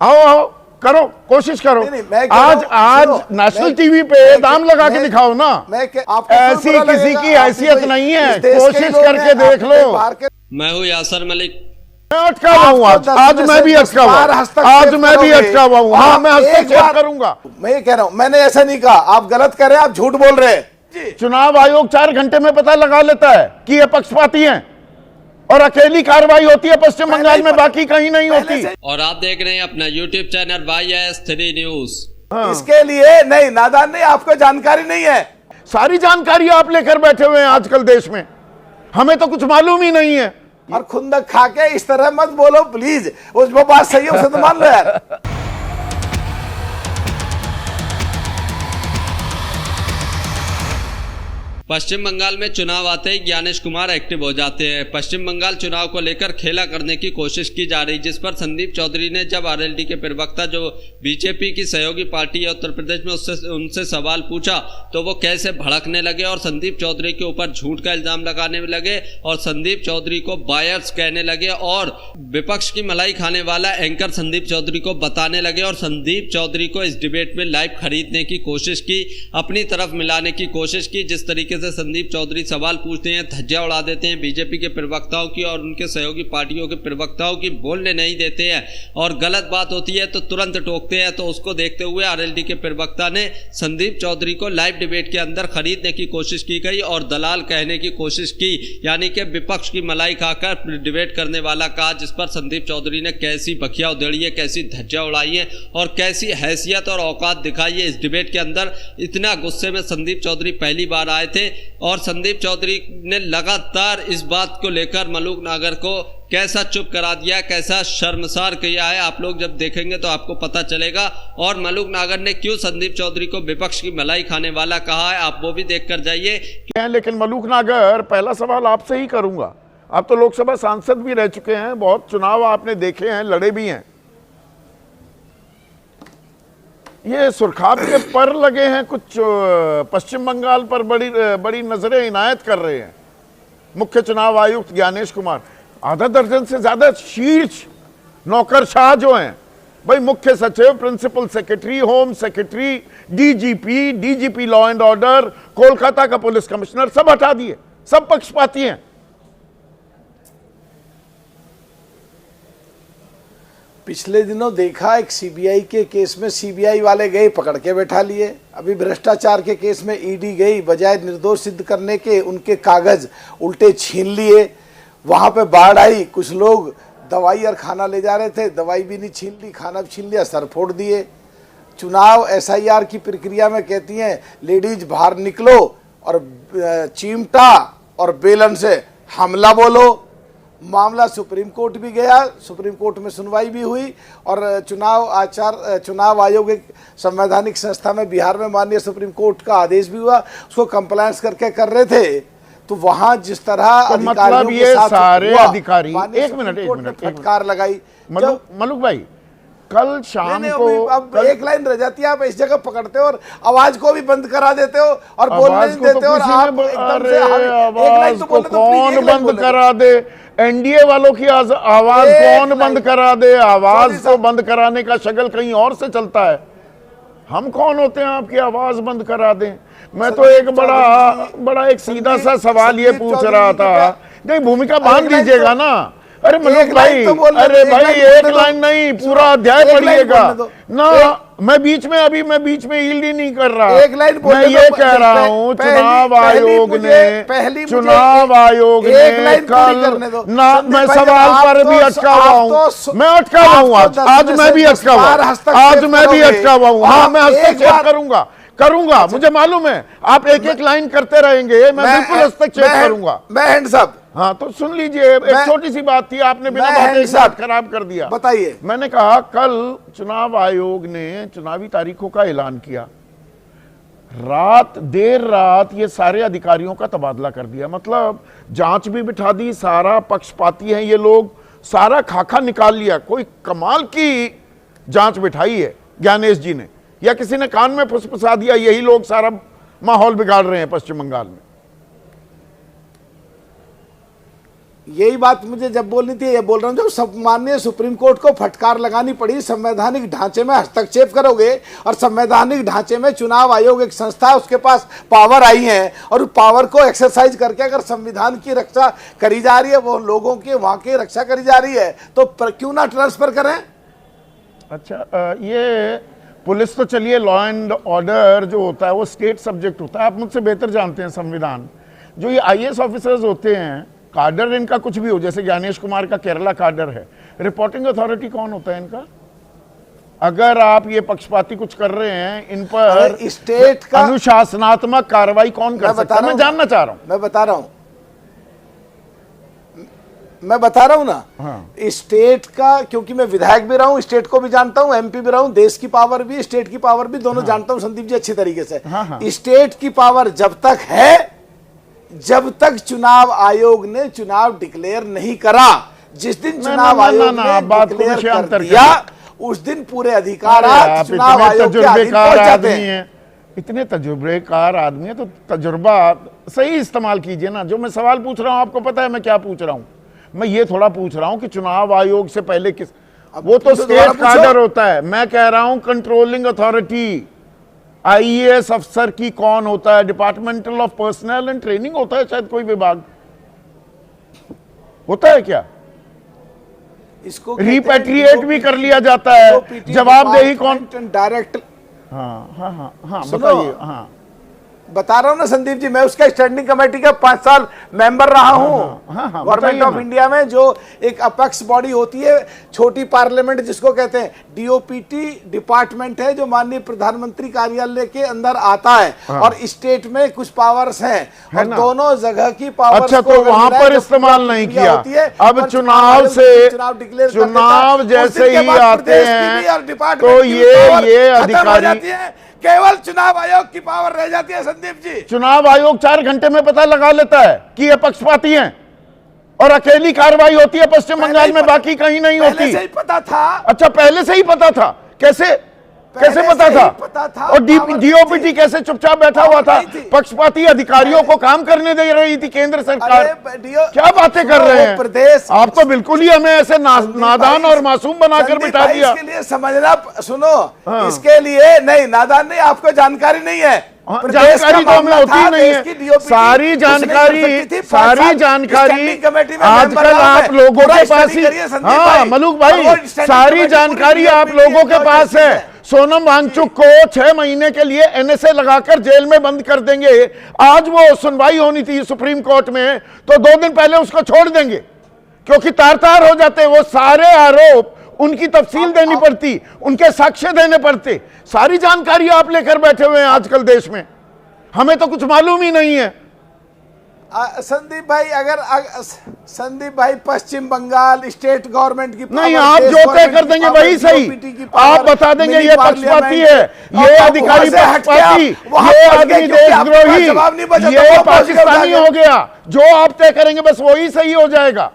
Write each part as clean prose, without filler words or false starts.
आओ आओ, करो, कोशिश करो। आज नेशनल टीवी पे दाम लगा के दिखाओ ना। ऐसी किसी की हैसियत नहीं है, कोशिश करके देख लो। मैं हूँ यासर मलिक। मैं अटका हुआ हूँ, आज मैं भी अटका हुआ, आज मैं भी अटका हुआ हूँ। हाँ, मैं हस्तक्षेप करूंगा। मैं ये कह रहा हूँ, मैंने ऐसा नहीं कहा, आप गलत कर रहे हैं, आप झूठ बोल रहे हैं। चुनाव आयोग 4 घंटे में पता लगा लेता है कि ये पक्षपाती हैं, और अकेली कार्रवाई होती है पश्चिम बंगाल में, बाकी कहीं नहीं होती। और आप देख रहे हैं अपना यूट्यूब चैनल YS3 न्यूज। इसके लिए नहीं, नादान नहीं, आपको जानकारी नहीं है। सारी जानकारी आप लेकर बैठे हुए हैं आजकल देश में, हमें तो कुछ मालूम ही नहीं है। और खुंदक खा के इस तरह मत बोलो प्लीज, उस बात सही है, उसे तो मान लो यार। पश्चिम बंगाल में चुनाव आते ही ज्ञानेश कुमार एक्टिव हो जाते हैं। पश्चिम बंगाल चुनाव को लेकर खेला करने की कोशिश की जा रही, जिस पर संदीप चौधरी ने जब आरएलडी के प्रवक्ता जो बीजेपी की सहयोगी पार्टी है उत्तर प्रदेश में उनसे सवाल पूछा तो वो कैसे भड़कने लगे और संदीप चौधरी के ऊपर झूठ का इल्जाम लगाने लगे और संदीप चौधरी को बायर्स कहने लगे और विपक्ष की मलाई खाने वाला एंकर संदीप चौधरी को बताने लगे और संदीप चौधरी को इस डिबेट में लाइव खरीदने की कोशिश की, अपनी तरफ मिलाने की कोशिश की। जिस तरीके से संदीप चौधरी सवाल पूछते हैं, धज्जियां उड़ा देते हैं बीजेपी के प्रवक्ताओं की और उनके सहयोगी पार्टियों के प्रवक्ताओं की, बोलने नहीं देते हैं और गलत बात होती है तो तुरंत टोकते हैं। तो उसको देखते हुए आरएलडी के प्रवक्ता ने संदीप चौधरी को लाइव डिबेट के अंदर खरीदने की कोशिश की गई और दलाल कहने की कोशिश की, यानी कि विपक्ष की मलाई खाकर डिबेट करने वाला कहा, जिस पर संदीप चौधरी ने कैसी बखिया उधेड़ी है, कैसी धज्जियां उड़ाई है और कैसी हैसियत और औकात दिखाई है इस डिबेट के अंदर। इतना गुस्से में संदीप चौधरी पहली बार आए थे और संदीप चौधरी ने लगातार इस बात को लेकर मलूक नागर को कैसा चुप करा दिया, कैसा शर्मसार किया है, आप लोग जब देखेंगे तो आपको पता चलेगा। और मलूक नागर ने क्यों संदीप चौधरी को विपक्ष की मलाई खाने वाला कहा है, आप वो भी देख कर जाइए। लेकिन मलूक नागर, पहला सवाल आपसे ही करूंगा। आप तो लोकसभा सांसद भी रह चुके हैं, बहुत चुनाव आपने देखे हैं, लड़े भी हैं। ये सुरखाब के पर लगे हैं, कुछ पश्चिम बंगाल पर बड़ी नजरें इनायत कर रहे हैं मुख्य चुनाव आयुक्त ज्ञानेश कुमार। आधा दर्जन से ज्यादा शीर्ष नौकरशाह जो हैं भाई, मुख्य सचिव, principal secretary, home secretary, DGP law and order, Kolkata का पुलिस कमिश्नर, सब हटा दिए, सब पक्षपाती हैं। पिछले दिनों देखा एक सीबीआई के केस में सीबीआई वाले गए, पकड़ के बैठा लिए। अभी भ्रष्टाचार के केस में ईडी गई, बजाय निर्दोष सिद्ध करने के उनके कागज उल्टे छीन लिए। वहां पे बाढ़ आई, कुछ लोग दवाई और खाना ले जा रहे थे, दवाई भी नहीं छीन ली, खाना भी छीन लिया, सर फोड़ दिए। चुनाव SIR की प्रक्रिया में कहती हैं लेडीज बाहर निकलो और चिमटा और बेलन से हमला बोलो। मामला सुप्रीम कोर्ट भी गया, सुप्रीम कोर्ट में सुनवाई भी हुई और चुनाव आयोग एक संवैधानिक संस्था में बिहार में माननीय सुप्रीम कोर्ट का आदेश भी हुआ, उसको कंप्लायंस करके कर रहे थे। तो वहां जिस तरह तो मतलब ये सारे अधिकारी, एक मिनट फटकार लगाई। मलूक भाई, कल शाम को अब एक लाइन रह जाती है, आप इस जगह पकड़ते हो और आवाज को भी बंद करा देते हो और बोलने नहीं देते हो और आप एकदम से आवाज को कौन बंद करा दे? एनडीए वालों की आवाज कौन बंद करा दे? आवाज को बंद कराने का शगल कहीं और से चलता है। हम कौन होते हैं आपकी आवाज बंद करा दें? मैं तो एक बड़ा एक सीधा सा सवाल ये पूछ रहा था, नहीं भूमिका बांध दीजिएगा ना। अरे मलूक भाई, अरे भाई एक लाइन नहीं, पूरा अध्याय पढ़िएगा ना। मैं बीच में ईल्ड ही नहीं कर रहा। एक लाइन मैं ये कह रहा हूँ, चुनाव आयोग ने कल ना, मैं सवाल पर भी अटका हुआ हूँ, मैं अटका हुआ हूँ, आज मैं भी अटका हुआ हूँ। हाँ, मैं हस्तक्षेप करूंगा, मुझे मालूम है आप एक लाइन करते रहेंगे, मैं बिल्कुल हस्तक्षेप करूंगा। मैं हैंड्स अप। हाँ, तो सुन लीजिए, एक छोटी सी बात थी, आपने बिना बात एक साथ खराब कर दिया। बताइए। मैंने कहा कल चुनाव आयोग ने चुनावी तारीखों का ऐलान किया, देर रात ये सारे अधिकारियों का तबादला कर दिया, मतलब जांच भी बिठा दी, सारा पक्षपाती हैं ये लोग, सारा खाका निकाल लिया। कोई कमाल की जांच बिठाई है ज्ञानेश जी ने, या किसी ने कान में फुसफुसा दिया, यही लोग सारा माहौल बिगाड़ रहे हैं पश्चिम बंगाल में। यही बात मुझे जब बोलनी थी, ये बोल रहा हूँ, जब माननीय सुप्रीम कोर्ट को फटकार लगानी पड़ी, संवैधानिक ढांचे में हस्तक्षेप करोगे, और संवैधानिक ढांचे में चुनाव आयोग एक संस्था है, उसके पास पावर आई है, और उस पावर को एक्सरसाइज करके अगर संविधान की रक्षा करी जा रही है, वो लोगों के वहां की रक्षा करी जा रही है, तो क्यों ना ट्रांसफर करें। अच्छा, ये पुलिस तो चलिए, लॉ एंड ऑर्डर जो होता है वो स्टेट सब्जेक्ट होता है, आप मुझसे बेहतर जानते हैं संविधान। जो ये आईएएस ऑफिसर्स होते हैं, कार्डर इनका कुछ भी हो, जैसे ज्ञानेश कुमार का केरला कार्डर है, रिपोर्टिंग अथॉरिटी कौन होता है इनका? अगर आप ये पक्षपाती कुछ कर रहे हैं, इन पर स्टेट का अनुशासनात्मक कार्रवाई कौन कर सकता है? मैं जानना चाह रहा हूं। मैं बता रहा हूं ना। हाँ। स्टेट का, क्योंकि मैं विधायक भी रहा हूं, स्टेट को भी जानता हूं, एमपी भी रहा हूं, देश की पावर भी, स्टेट की पावर भी, दोनों जानता हूं संदीप जी अच्छी तरीके से। स्टेट की पावर जब तक है, जब तक चुनाव आयोग ने चुनाव डिक्लेयर नहीं करा, जिस दिन चुनाव आयोग ने डिक्लेयर कर दिया, उस दिन पूरे अधिकार चुनाव आयोग के अधीन पहुंच जाते हैं। इतने तजुर्बेकार आदमी है, तो तजुर्बा सही इस्तेमाल कीजिए ना। जो मैं सवाल पूछ रहा हूं, आपको पता है मैं क्या पूछ रहा हूं? मैं ये थोड़ा पूछ रहा हूं कि चुनाव आयोग से पहले किस, वो तो स्टेट कार्डर होता है। मैं कह रहा हूं कंट्रोलिंग अथॉरिटी आईएएस अफसर की कौन होता है? Departmental of personal and training होता है शायद, कोई विभाग होता है क्या? इसको रिपेट्रिएट भी कर लिया जाता है। जवाबदेही कौन? डायरेक्ट। हाँ हाँ हाँ हाँ, बताइए। हाँ, बता रहा हूं ना संदीप जी, मैं उसका स्टैंडिंग कमेटी का 5 साल मेंबर रहा हूं गवर्नमेंट ऑफ इंडिया में, जो एक अपेक्स बॉडी होती है, छोटी पार्लियामेंट जिसको कहते हैं। डीओपीटी डिपार्टमेंट है जो माननीय प्रधानमंत्री कार्यालय के अंदर आता है, और स्टेट में कुछ पावर्स हैं, और दोनों जगह की पावर्स। अच्छा, तो वहां पर इस्तेमाल नहीं किया। अब चुनाव से, चुनाव जैसे ही आते हैं तो ये अधिकारी, केवल चुनाव आयोग की पावर रह जाती है संदीप जी। चुनाव आयोग 4 घंटे में पता लगा लेता है कि ये पक्षपाती हैं, और अकेली कार्रवाई होती है पश्चिम बंगाल में, बाकी कहीं नहीं होती। पहले से ही पता था। अच्छा, पहले से ही पता था? कैसे पता था? और डीओपीटी कैसे चुपचाप बैठा हुआ था? पक्षपाती अधिकारियों को काम करने दे रही थी केंद्र सरकार। क्या बातें कर रहे हैं प्रदेश? आप तो बिल्कुल ही हमें ऐसे नादान और मासूम बनाकर बिठा दिया। इसके लिए समझना, सुनो, इसके लिए नहीं, नादान नहीं, आपको जानकारी नहीं है। जानकारी तो हमें होती नहीं है। सारी जानकारी आजकल आप लोगों के पास ही। हाँ मलूक भाई, सारी जानकारी आप लोगों के पास है। सोनम वांगचुक को 6 महीने के लिए एनएसए लगाकर जेल में बंद कर देंगे। आज वो सुनवाई होनी थी सुप्रीम कोर्ट में, तो 2 दिन पहले उसको छोड़ देंगे, क्योंकि तार हो जाते। वो सारे आरोप, उनकी तफसील देनी पड़ती, उनके साक्ष्य देने पड़ते। सारी जानकारी आप लेकर बैठे हुए हैं आजकल देश में, हमें तो कुछ मालूम ही नहीं है। संदीप भाई, अगर संदीप भाई पश्चिम बंगाल स्टेट गवर्नमेंट की नहीं, आप जो तय कर देंगे वही सही। आप बता देंगे ये पक्षपाती है, ये अधिकारी पक्षपाती, ये आदमी देशद्रोही, ये पाकिस्तानी हो गया। जो आप तय करेंगे बस वही सही हो जाएगा।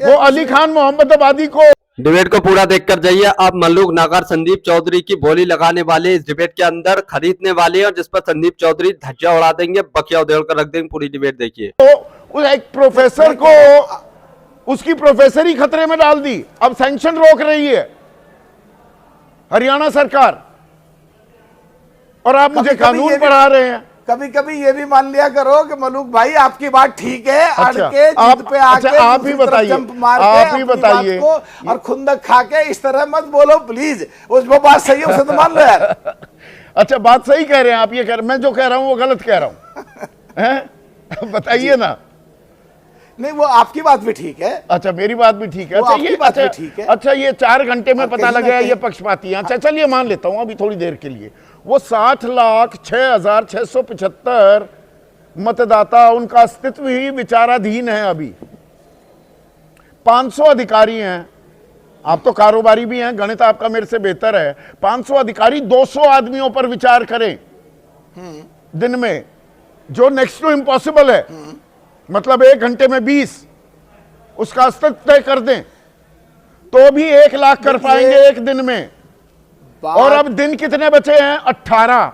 वो अली खान मोहम्मदाबादी को डिबेट को पूरा देखकर जाइए। आप मल्लूक नागर संदीप चौधरी की बोली लगाने वाले इस डिबेट के अंदर खरीदने वाले हैं, और जिस पर संदीप चौधरी धज्जियां उड़ा देंगे, बकिया उधेड़ कर रख देंगे। पूरी डिबेट देखिए। तो एक प्रोफेसर को उसकी प्रोफेसरी खतरे में डाल दी। अब सैंक्शन रोक रही है हरियाणा सरकार, और आप मुझे कानून पढ़ा रहे हैं। कभी कभी ये भी मान लिया करो कि मलूक भाई आपकी बात ठीक है। अच्छा, अड़ के जिद पे आके आप ही बताइए, जंप मार के आप ही बताइए और खुंदक खा के इस तरह मत बोलो प्लीज। उस वो बात सही है, उसे तो मान लो यार। अच्छा, बात सही कह रहे हैं आप। ये कह रहे, मैं जो कह रहा हूं वो गलत कह रहा हूं? बताइए ना। नहीं, वो आपकी बात भी ठीक है। अच्छा, मेरी बात भी ठीक है। अच्छा, ये बात भी ठीक है। अच्छा, ये 4 घंटे में पता लग गया ये पक्षपाती हैं। अच्छा, चलिए मान लेता हूं अभी थोड़ी देर के लिए। वो 60,06,675 मतदाता, उनका अस्तित्व ही विचाराधीन है अभी। 500 अधिकारी हैं। आप तो कारोबारी भी हैं, गणित आपका मेरे से बेहतर है। 500 अधिकारी 200 आदमियों पर विचार करें दिन में, जो नेक्स्ट टू इम्पॉसिबल है। मतलब 1 घंटे में 20, उसका अस्तित्व तय कर दें तो भी 1 लाख कर पाएंगे 1 दिन में। और अब दिन कितने बचे हैं? 18।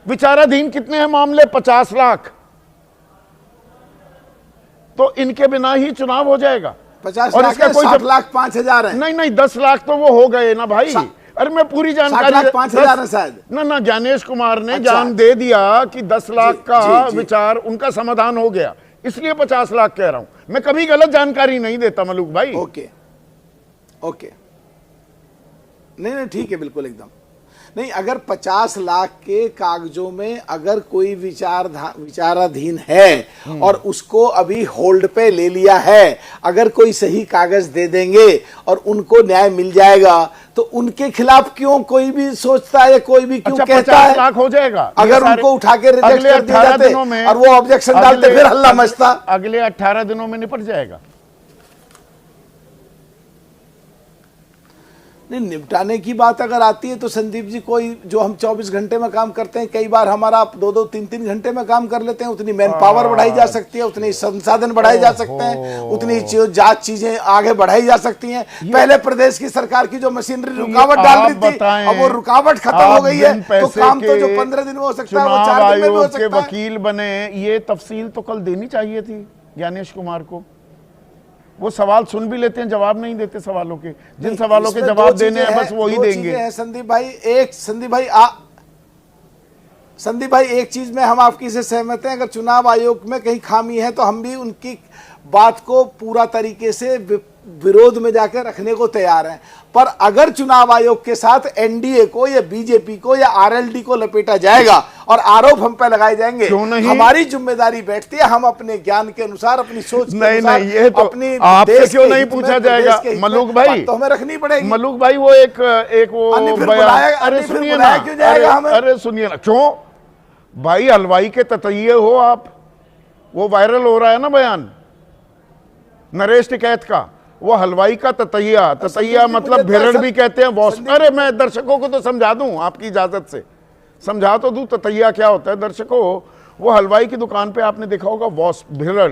विचाराधीन कितने हैं मामले? 50 लाख। तो इनके बिना ही चुनाव हो जाएगा। 50 और लाख इसका है, कोई 60 लाख 5,000 है। नहीं 10 लाख तो वो हो गए ना भाई। अरे मैं पूरी 60 जानकारी लाख 5,000 है शायद। ना ज्ञानेश कुमार ने अच्छा। जान दे दिया कि 10 लाख का जी। विचार उनका समाधान हो गया, इसलिए 50 लाख कह रहा हूं। मैं कभी गलत जानकारी नहीं देता मलूक भाई। ओके नहीं ठीक है, बिल्कुल एकदम नहीं। अगर 50 लाख के कागजों में अगर कोई विचाराधीन है और उसको अभी होल्ड पे ले लिया है, अगर कोई सही कागज दे देंगे और उनको न्याय मिल जाएगा, तो उनके खिलाफ क्यों कोई भी सोचता है, कोई भी क्यों कहता 50 है? लाख हो जाएगा अगर उनको उठा के रिजेक्ट कर दिया जाते और वो ऑब्जेक्शन डालते, फिर हल्ला मचता। अगले 18 दिनों में निपट जाएगा। नहीं, निपटाने की बात अगर आती है तो संदीप जी, कोई जो हम 24 घंटे में काम करते हैं, कई बार हमारा 2-2, 3-3 घंटे में काम कर लेते हैं। उतनी मैन पावर बढ़ाई जा सकती है, उतनी संसाधन बढ़ाए जा सकते हैं, उतनी जांच चीजें आगे बढ़ाई जा सकती हैं। पहले प्रदेश की सरकार की जो मशीनरी रुकावट डाल रही थी, अब वो रुकावट खत्म हो गई है, तो काम तो जो 15 दिन में हो सकता है वो 4 दिन में भी हो सकता है। वकील बने, ये तफसील तो कल देनी चाहिए थी ज्ञानेश कुमार को। वो सवाल सुन भी लेते हैं, जवाब नहीं देते सवालों के। जिन सवालों के जवाब देने हैं बस वही देंगे। संदीप भाई एक चीज में हम आपकी से सहमत हैं, अगर चुनाव आयोग में कहीं खामी है तो हम भी उनकी बात को पूरा तरीके से विरोध में जाकर रखने को तैयार हैं। पर अगर चुनाव आयोग के साथ एनडीए को या बीजेपी को या आरएलडी को लपेटा जाएगा और आरोप हम पे लगाए जाएंगे, हमारी जिम्मेदारी बैठती है, हम अपने ज्ञान के अनुसार, अपनी सोच के अनुसार, ये तो अपनी आपसे क्यों नहीं पूछा जाएगा मलूक भाई? तो हमें रखनी पड़ेगी मलूक भाई। वो एक वो अरे सुनिए ना, अरे सुनिए ना, क्यों भाई हलवाई के ततैये हो आप? वो वायरल हो रहा है ना बयान नरेश टिकैत का, वो हलवाई का ततैया मतलब भिरड़ भी कहते हैं बॉस। अरे मैं दर्शकों को तो समझा दूं, आपकी इजाजत से समझा तो दूं ततैया क्या होता है दर्शकों। वो हलवाई की दुकान पे आपने देखा होगा बॉस भिरड़,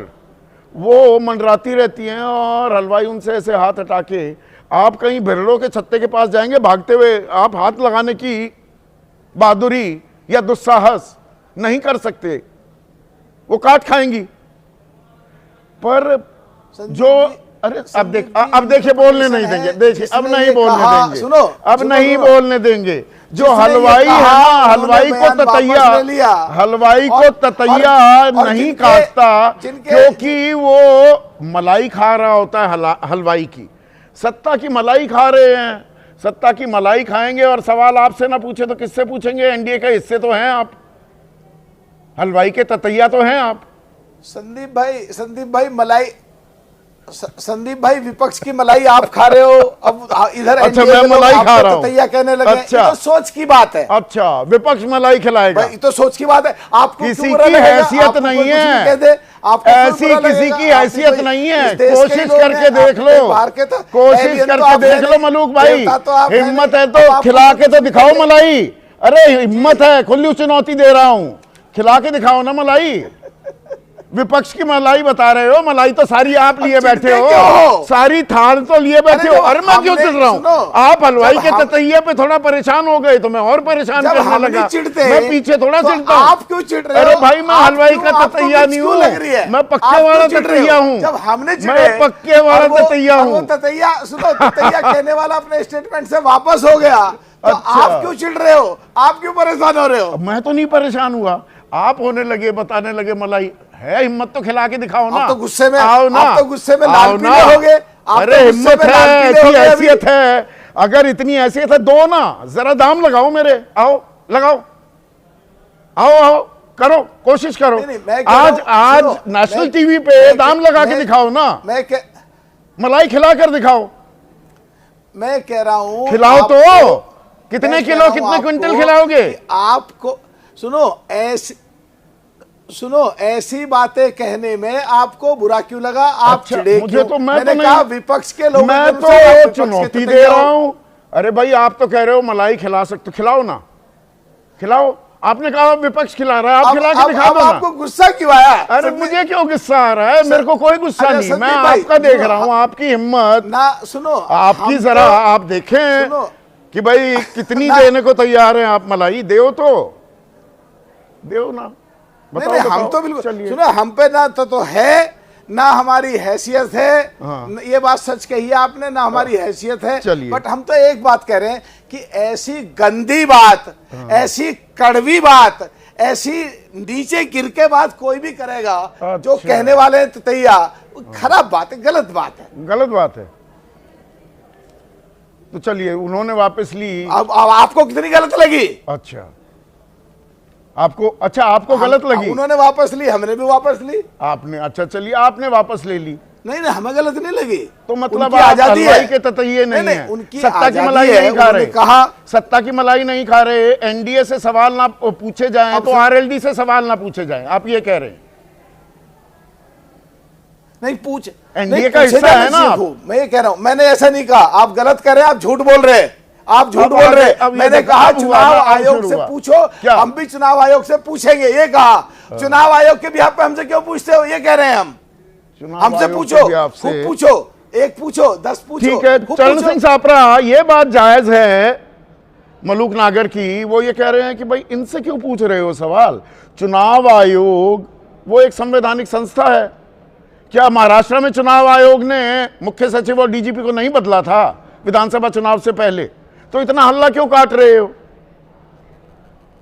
वो मंडराती रहती हैं और हलवाई उनसे ऐसे हाथ हटा के, आप कहीं भिरड़ों के छत्ते के पास जाएंगे भागते हुए, आप हाथ लगाने की बहादुरी या दुस्साहस नहीं कर सकते, वो काट खाएंगी। पर जो अरे अब देखिए बोलने नहीं देंगे, देखिए अब नहीं बोलने देंगे, सुनो, अब नहीं बोलने देंगे। जो हलवाई है ना, हलवाई को ततैया नहीं काटता, क्योंकि वो मलाई खा रहा होता है हलवाई की। सत्ता की मलाई खा रहे हैं, सत्ता की मलाई खाएंगे और सवाल आपसे ना पूछे तो किससे पूछेंगे? एनडीए के हिस्से तो हैं आप, हलवाई के ततैया तो हैं आप। संदीप भाई विपक्ष की मलाई आप खा रहे हो, अब इधर अच्छा मैं मलाई खा रहा हूं, ततैया कहने लगे। अच्छा, तो सोच की बात है। अच्छा विपक्ष मलाई खिलाएगा, तो सोच की बात है। आपको किसी की हैसियत नहीं है, ऐसी किसी की हैसियत नहीं है। कोशिश करके देख लो, कोशिश करके देख लो मलूक भाई, हिम्मत है तो खिला के तो दिखाओ मलाई। अरे हिम्मत है, खुली चुनौती दे रहा हूं, खिला के दिखाओ ना मलाई। विपक्ष की मलाई बता रहे हो, मलाई तो सारी आप लिए बैठे हो, सारी थाल तो लिए बैठे हो। अरे मैं क्यों चिढ़ रहा हूँ? आप हलवाई के ततैये पे थोड़ा परेशान हो गए तो मैं और परेशान करने लगा। मैं पीछे थोड़ा चिढ़ता हूँ। आप क्यों चिढ़ रहे हो? अरे भाई मैं हलवाई का ततैया नहीं हूँ, मैं पक्के वाला ततैया हूँ। जब हमने मैं पक्के वाला ततैया हूँ। ततैया सुनो, ततैया कहने वाला अपने स्टेटमेंट से वापस हो गया, तो आप क्यों चिढ़ रहे हो? आप क्यों परेशान हो रहे हो? मैं तो नहीं परेशान हुआ, आप होने लगे, बताने लगे मलाई है। हिम्मत तो खिला के दिखाओ ना। आप तो गुस्से में आओ ना, आप तो गुस्से में लाल पीले हो गए। अरे हिम्मत है, ऐसी हैसियत है, अगर इतनी हैसियत है दो ना, जरा दाम लगाओ मेरे, आओ लगाओ, आओ करो, कोशिश करो। आज नेशनल टीवी पे दाम लगा के दिखाओ ना, मलाई खिला कर दिखाओ। मैं कह रहा हूं खिलाओ तो, कितने किलो कितने क्विंटल खिलाओगे? आपको सुनो ऐसी बातें कहने में आपको बुरा क्यों लगा? आप चिढ़े मुझे तो मैंने कहा विपक्ष के लोग, मैं तो चुनौती दे रहा हूं। अरे भाई आप तो कह रहे हो मलाई खिला सकते, खिलाओ ना, खिलाओ। आपने कहा विपक्ष खिला रहा है, आप खिला के दिखा दो ना। आपको गुस्सा क्यों आया? अरे मुझे क्यों गुस्सा आ रहा है? मेरे को कोई गुस्सा नहीं, मैं आपका देख रहा हूँ, आपकी हिम्मत ना। सुनो आपकी, जरा आप देखें कि भाई कितनी देने को तैयार हैं आप मलाई। देव ना, नहीं, हम तो बिल्कुल सुनो, हम पे ना तो है, ना हमारी हैसियत है। हाँ। ये बात सच कही है आपने, ना हमारी हैसियत है। चलिए। बट हम तो एक बात कह रहे हैं कि ऐसी गंदी बात, ऐसी कड़वी बात, ऐसी नीचे गिर के बात कोई भी करेगा, जो अच्छा। कहने वाले हैं ततैया, खराब बात है, गलत बात है। गलत बात है। तो चलिए, उन्होंने वापस ली। अब आपको कितनी गलत लगी? अच्छा, आपको गलत लगी? उन्होंने वापस ली, हमने भी वापस ली। आपने, अच्छा चलिए, आपने वापस ले ली। नहीं, हमें गलत नहीं लगी। तो मतलब उनकी आप आजादी हलवाई है। के ततैये नहीं नहीं, है, उनकी सत्ता की आजादी मलाई है। नहीं खा उन्होंने रहे। कहा सत्ता की मलाई नहीं खा रहे, एनडीए से सवाल ना पूछे जाएं तो आरएलडी से सवाल ना पूछे जाएं, आप ये कह रहे हैं? नहीं पूछ, एनडीए का हिस्सा है ना आप। मैं ये कह रहा हूं, मैंने ऐसा नहीं कहा। आप गलत कर रहे हैं, आप झूठ बोल रहे हैं, आप झूठ बोल रहे हैं। मैंने कहा चुनाव आयोग से पूछो, हम भी चुनाव आयोग से पूछेंगे, ये कहा। चुनाव आयोग के बिहाफ पे हमसे क्यों पूछते हो, ये कह रहे हैं हम। हमसे पूछो, खूब पूछो, एक पूछो, 10 पूछो। ठीक है, चरण सिंह सापरा, ये बात जायज है मलूक नागर की। वो ये कह रहे हैं कि भाई इनसे क्यों पूछ रहे हो सवाल? चुनाव आयोग वो एक संवैधानिक संस्था है। क्या महाराष्ट्र में चुनाव आयोग ने मुख्य सचिव और डीजीपी को नहीं बदला था विधानसभा चुनाव से पहले? तो इतना हल्ला क्यों काट रहे हो?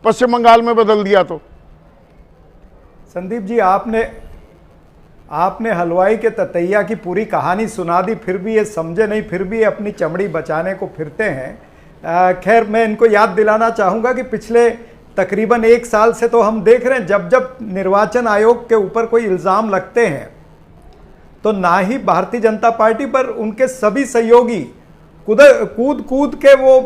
पश्चिम बंगाल में बदल दिया तो? संदीप जी, आपने हलवाई के ततैया की पूरी कहानी सुना दी, फिर भी ये समझे नहीं, फिर भी ये अपनी चमड़ी बचाने को फिरते हैं। खैर, मैं इनको याद दिलाना चाहूँगा कि पिछले तकरीबन 1 साल से तो हम देख रहे हैं, जब जब निर्वाचन आयोग के ऊपर कोई इल्ज़ाम लगते हैं तो ना ही भारतीय जनता पार्टी पर उनके सभी सहयोगी कूद के वो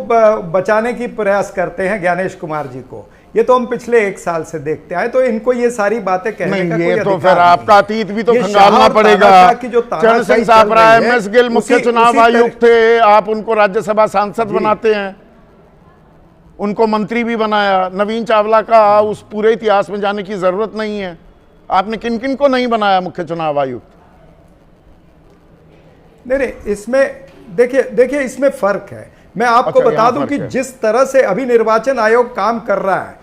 बचाने की प्रयास करते हैं ज्ञानेश कुमार जी को। ये तो हम पिछले 1 साल से देखते आए, तो इनको ये सारी बातें कहने का कोई ये तो अधिकार फिर नहीं। आपका अतीत भी तो ये खंगालना शाह और पड़ेगा। तानाशाह की जो चरण तानाशाही सिंह चल सापरा, रही है, एमएस गिल मुख्य चुनाव आयुक्त थे, आप उनको राज्यसभा सांसद बनाते हैं, उनको मंत्री भी बनाया। नवीन चावला का उस पूरे इतिहास में जाने की जरूरत नहीं है। आपने किन किन को नहीं बनाया मुख्य चुनाव आयुक्त? नहीं, इसमें देखिए इसमें फर्क है। मैं आपको बता दूं कि जिस तरह से अभी निर्वाचन आयोग काम कर रहा है,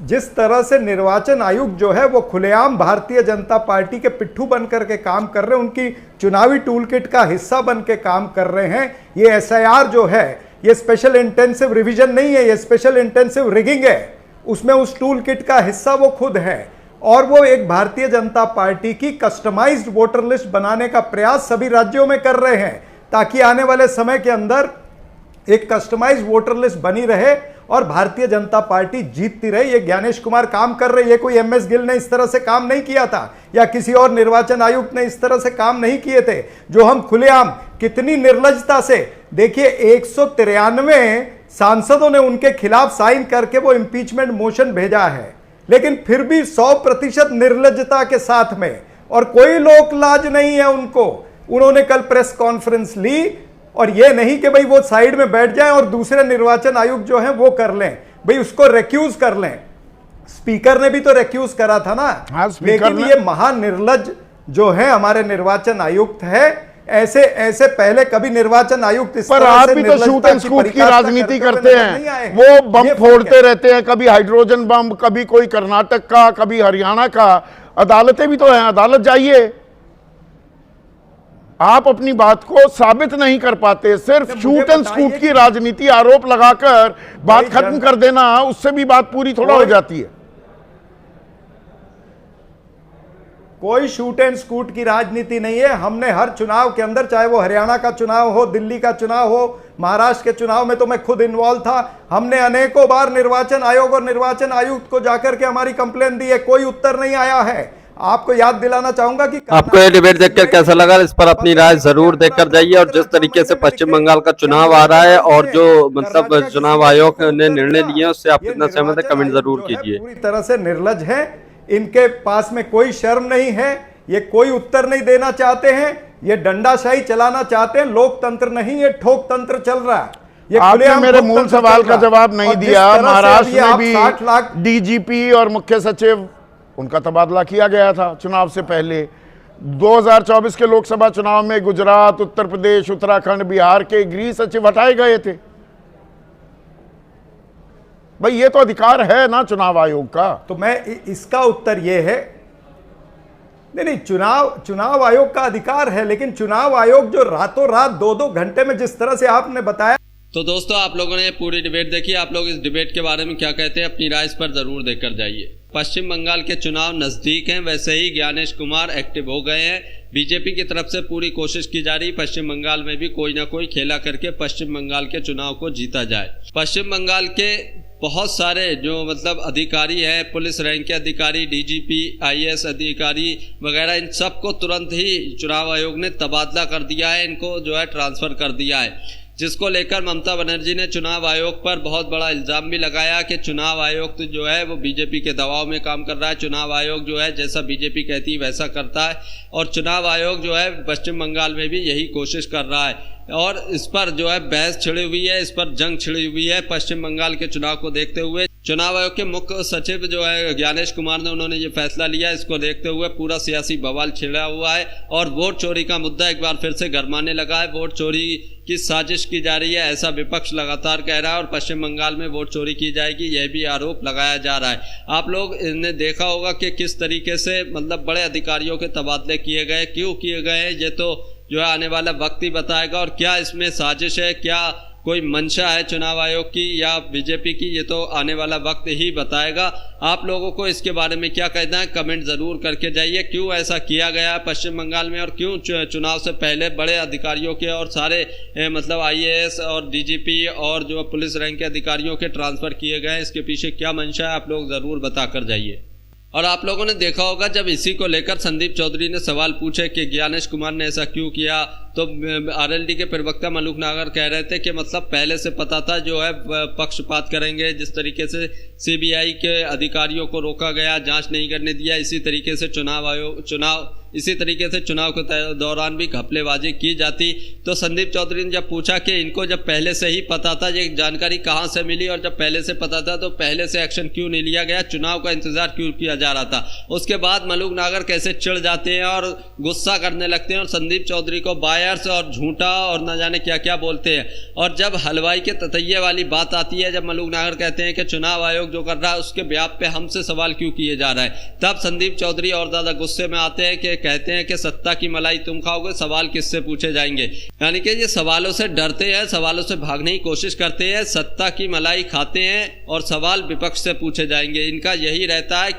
जिस तरह से निर्वाचन आयोग जो है वो खुलेआम भारतीय जनता पार्टी के पिट्ठू बन करके काम कर रहे हैं, उनकी चुनावी टूलकिट का हिस्सा बन के काम कर रहे हैं। ये एसआईआर जो है, ये स्पेशल इंटेंसिव रिवीजन नहीं है, ये स्पेशल इंटेंसिव रिगिंग है। उसमें उस टूलकिट का हिस्सा वो खुद है, और वो एक भारतीय जनता पार्टी की कस्टमाइज्ड वोटर लिस्ट बनाने का प्रयास सभी राज्यों में कर रहे हैं, ताकि आने वाले समय के अंदर एक कस्टमाइज्ड वोटर लिस्ट बनी रहे और भारतीय जनता पार्टी जीतती रहे। ये ज्ञानेश कुमार काम कर रहे हैं, ये कोई एमएस गिल ने इस तरह से काम नहीं किया था, या किसी और निर्वाचन आयुक्त ने इस तरह से काम नहीं किए थे। जो हम खुलेआम, कितनी निर्लजता से, देखिए 193 सांसदों ने उनके खिलाफ साइन करके वो इंपीचमेंट मोशन भेजा है, लेकिन फिर भी 100% निर्लजता के साथ में, और कोई लोक लाज नहीं है उनको। उन्होंने कल प्रेस कॉन्फ्रेंस ली, और ये नहीं कि भाई वो साइड में बैठ जाएं और दूसरे निर्वाचन आयुक्त जो हैं वो कर लें, भाई उसको रेक्यूज कर लें। स्पीकर ने भी तो रेक्यूज करा था ना। हाँ, लेकिन ये महानिर्लज जो है हमारे निर्वाचन आयुक्त है, ऐसे पहले कभी निर्वाचन आयुक्त इस पर तरह आप से भी तो निर्लजता शूट एंड की स्कूट की पराकाष्ठा राजनीति करते हुए करते नजर नहीं आए हैं। वो बम ये फोड़ते फर्क है। रहते हैं, कभी हाइड्रोजन बम, कभी कोई कर्नाटक का, कभी हरियाणा का। अदालतें भी तो हैं, अदालत जाइए। आप अपनी बात को साबित नहीं कर पाते, सिर्फ शूट एंड स्कूट की राजनीति, आरोप लगाकर बात खत्म कर देना, उससे भी बात पूरी थोड़ा हो जाती है। कोई शूट एंड स्कूट की राजनीति नहीं है। हमने हर चुनाव के अंदर, चाहे वो हरियाणा का चुनाव हो, दिल्ली का चुनाव हो, महाराष्ट्र के चुनाव में तो मैं खुद इन्वॉल्व था, हमने अनेकों बार निर्वाचन आयोग और निर्वाचन आयुक्त को जाकर के हमारी कंप्लेन दी है, कोई उत्तर नहीं आया है। आपको याद दिलाना चाहूंगा कि आपको ये डिबेट देखकर कैसा लगा, इस पर अपनी राय जरूर देकर जाइए। और जिस तरीके से पश्चिम बंगाल का चुनाव आ रहा है और जो मतलब चुनाव आयोग ने निर्णय लिए, उससे आप कितना सहमत है, कमेंट जरूर कीजिए। पूरी तरह से निर्लज है, इनके पास में कोई शर्म नहीं है, ये कोई उत्तर नहीं देना चाहते हैं, ये डंडाशाही चलाना चाहते हैं। लोकतंत्र नहीं, ये ठोक तंत्र चल रहा है। ये आपने मेरे मूल सवाल का जवाब नहीं दिया। महाराष्ट्र में भी 60 लाख डीजीपी और मुख्य सचिव, उनका तबादला किया गया था चुनाव से पहले। 2024 के लोकसभा चुनाव में गुजरात, उत्तर प्रदेश, उत्तराखंड, बिहार के गृह सचिव हटाए गए थे। भाई ये तो अधिकार है ना चुनाव आयोग का। तो मैं इसका उत्तर ये है नहीं, चुनाव आयोग का अधिकार है, लेकिन चुनाव आयोग जो रातों रात 2-2 घंटे में जिस तरह से आपने बताया। तो दोस्तों, आप लोगों ने पूरी डिबेट देखी। आप लोग इस डिबेट के बारे में क्या कहते हैं, अपनी राय इस पर जरूर देकर जाइए। पश्चिम बंगाल के चुनाव नजदीक हैं, वैसे ही ज्ञानेश कुमार एक्टिव हो गए हैं। बीजेपी की तरफ से पूरी कोशिश की जा रही पश्चिम बंगाल में भी कोई ना कोई खेला करके पश्चिम बंगाल के चुनाव को जीता जाए। पश्चिम बंगाल के बहुत सारे जो मतलब अधिकारी हैं, पुलिस रैंक के अधिकारी, डीजीपी, आईएएस अधिकारी वगैरह, इन सबको तुरंत ही चुनाव आयोग ने तबादला कर दिया है, इनको जो है ट्रांसफ़र कर दिया है। जिसको लेकर ममता बनर्जी ने चुनाव आयोग पर बहुत बड़ा इल्ज़ाम भी लगाया कि चुनाव आयोग तो जो है वो बीजेपी के दबाव में काम कर रहा है। चुनाव आयोग जो है जैसा बीजेपी कहती है वैसा करता है, और चुनाव आयोग जो है पश्चिम बंगाल में भी यही कोशिश कर रहा है। और इस पर जो है बहस छिड़ी हुई है, इस पर जंग छिड़ी हुई है। पश्चिम बंगाल के चुनाव को देखते हुए चुनाव आयोग के मुख्य सचिव जो है ज्ञानेश कुमार ने, उन्होंने ये फैसला लिया। इसको देखते हुए पूरा सियासी बवाल छिड़ा हुआ है और वोट चोरी का मुद्दा एक बार फिर से गरमाने लगा है। वोट चोरी की साजिश की जा रही है, ऐसा विपक्ष लगातार कह रहा है, और पश्चिम बंगाल में वोट चोरी की जाएगी, यह भी आरोप लगाया जा रहा है। आप लोग ने देखा होगा कि किस तरीके से मतलब बड़े अधिकारियों के तबादले किए गए, क्यों किए गए, ये तो जो है आने वाला वक्त ही बताएगा। और क्या इसमें साजिश है, क्या कोई मंशा है चुनाव आयोग की या बीजेपी की, ये तो आने वाला वक्त ही बताएगा। आप लोगों को इसके बारे में क्या कहना है, कमेंट ज़रूर करके जाइए। क्यों ऐसा किया गया है पश्चिम बंगाल में, और क्यों चुनाव से पहले बड़े अधिकारियों के और सारे मतलब आईएएस और डीजीपी और जो पुलिस रैंक के अधिकारियों के ट्रांसफ़र किए गए, इसके पीछे क्या मंशा है, आप लोग ज़रूर बता कर जाइए। और आप लोगों ने देखा होगा जब इसी को लेकर संदीप चौधरी ने सवाल पूछे कि ज्ञानेश कुमार ने ऐसा क्यों किया, तो आरएलडी के प्रवक्ता मलूक नागर कह रहे थे कि मतलब पहले से पता था जो है पक्षपात करेंगे। जिस तरीके से सीबीआई के अधिकारियों को रोका गया, जांच नहीं करने दिया, इसी तरीके से इसी तरीके से चुनाव के दौरान भी घपलेबाजी की जाती। तो संदीप चौधरी ने जब पूछा कि इनको जब पहले से ही पता था, ये जानकारी कहाँ से मिली, और जब पहले से पता था तो पहले से एक्शन क्यों नहीं लिया गया, चुनाव का इंतजार क्यों किया जा रहा था। उसके बाद मलूक नागर कैसे चिढ़ जाते हैं और गुस्सा करने लगते हैं और संदीप चौधरी को बायर्स और झूठा और न जाने क्या क्या बोलते हैं। और जब हलवाई के ततैये वाली बात आती है, जब मलूक नागर कहते हैं कि चुनाव आयोग जो कर रहा है उसके ब्याप पे हमसे सवाल क्यों किए जा रहा है, तब संदीप चौधरी और ज़्यादा गुस्से में आते हैं कि कहते हैं कि सत्ता की मलाई तुम खाओगे, सवाल किससे पूछे जाएंगे। यानी कि ये सवालों से डरते हैं, सवालों से भागने की कोशिश करते हैं, सत्ता की मलाई खाते हैं और सवाल विपक्ष से पूछे जाएंगे। इनका यही रहता है,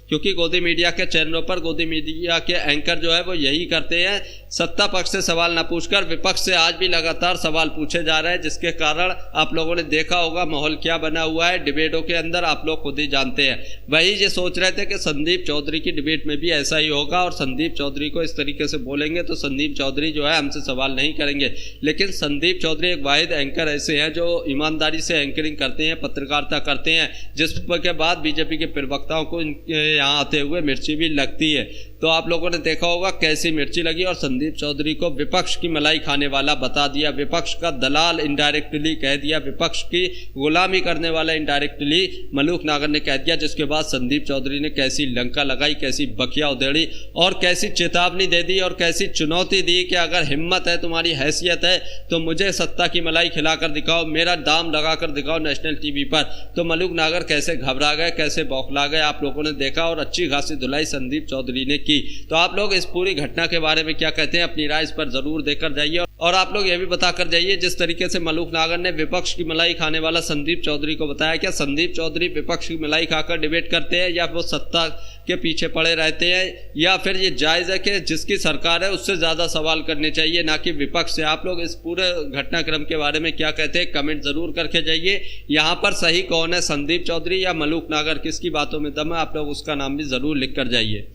क्योंकि गोदी मीडिया के चैनलों पर गोदी मीडिया के एंकर जो है वो यही करते हैं, सत्ता पक्ष से सवाल ना पूछकर विपक्ष से आज भी लगातार सवाल पूछे जा रहे हैं, जिसके कारण आप लोगों ने देखा होगा माहौल क्या बना हुआ है डिबेटों के अंदर, आप लोग खुद ही जानते हैं। वही ये सोच रहे थे कि संदीप चौधरी की डिबेट में भी ऐसा ही होगा और संदीप चौधरी को इस तरीके से बोलेंगे तो संदीप चौधरी जो है हमसे सवाल नहीं करेंगे। लेकिन संदीप चौधरी एक वाहिद एंकर ऐसे हैं जो ईमानदारी से एंकरिंग करते हैं, पत्रकारिता करते हैं, जिसके बाद बीजेपी के प्रवक्ताओं को यहाँ आते हुए मिर्ची भी लगती है। तो आप लोगों ने देखा होगा कैसी मिर्ची लगी, और संदीप चौधरी को विपक्ष की मलाई खाने वाला बता दिया, विपक्ष का दलाल इनडायरेक्टली कह दिया, विपक्ष की गुलामी करने वाला इनडायरेक्टली मलूक नागर ने कह दिया। जिसके बाद संदीप चौधरी ने कैसी लंका लगाई, कैसी बखिया उधेड़ी और कैसी चेतावनी दे दी और कैसी चुनौती दी कि अगर हिम्मत है, तुम्हारी हैसियत है तो मुझे सत्ता की मलाई खिलाकर दिखाओ, मेरा दाम लगाकर दिखाओ नेशनल टीवी पर। तो मलूक नागर कैसे घबरा गए, कैसे बौखला गए, आप लोगों ने देखा, और अच्छी खासी धुलाई संदीप चौधरी ने की। तो आप लोग इस पूरी घटना के बारे में क्या कहते हैं, अपनी राय इस पर जरूर देकर जाइए। और आप लोग ये भी बताकर जाइए, जिस तरीके से मलूक नागर ने विपक्ष की मलाई खाने वाला संदीप चौधरी को बताया, क्या संदीप चौधरी विपक्ष की मलाई खाकर डिबेट करते हैं, या वो सत्ता के पीछे पड़े रहते हैं, या फिर ये जायज़ है कि जिसकी सरकार है उससे ज़्यादा सवाल करने चाहिए, ना कि विपक्ष से। आप लोग इस पूरे घटनाक्रम के बारे में क्या कहते हैं, कमेंट ज़रूर करके जाइए। यहाँ पर सही कौन है, संदीप चौधरी या मलूक नागर, किसकी बातों में दम है, आप लोग उसका नाम भी ज़रूर लिख कर जाइए।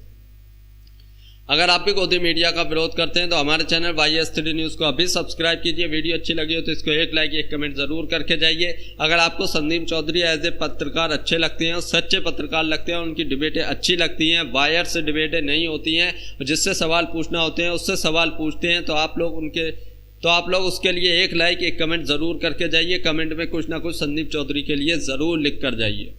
अगर आप भी गोदी मीडिया का विरोध करते हैं तो हमारे चैनल YS3 न्यूज़ को अभी सब्सक्राइब कीजिए। वीडियो अच्छी लगी हो तो इसको एक लाइक, एक कमेंट ज़रूर करके जाइए। अगर आपको संदीप चौधरी एज ए पत्रकार अच्छे लगते हैं, सच्चे पत्रकार लगते हैं, उनकी डिबेटें अच्छी लगती हैं, वायर से डिबेटें नहीं होती हैं, जिससे सवाल पूछना होते हैं उससे सवाल पूछते हैं, तो आप लोग उसके लिए एक लाइक, एक कमेंट ज़रूर करके जाइए। कमेंट में कुछ ना कुछ संदीप चौधरी के लिए ज़रूर लिख कर जाइए।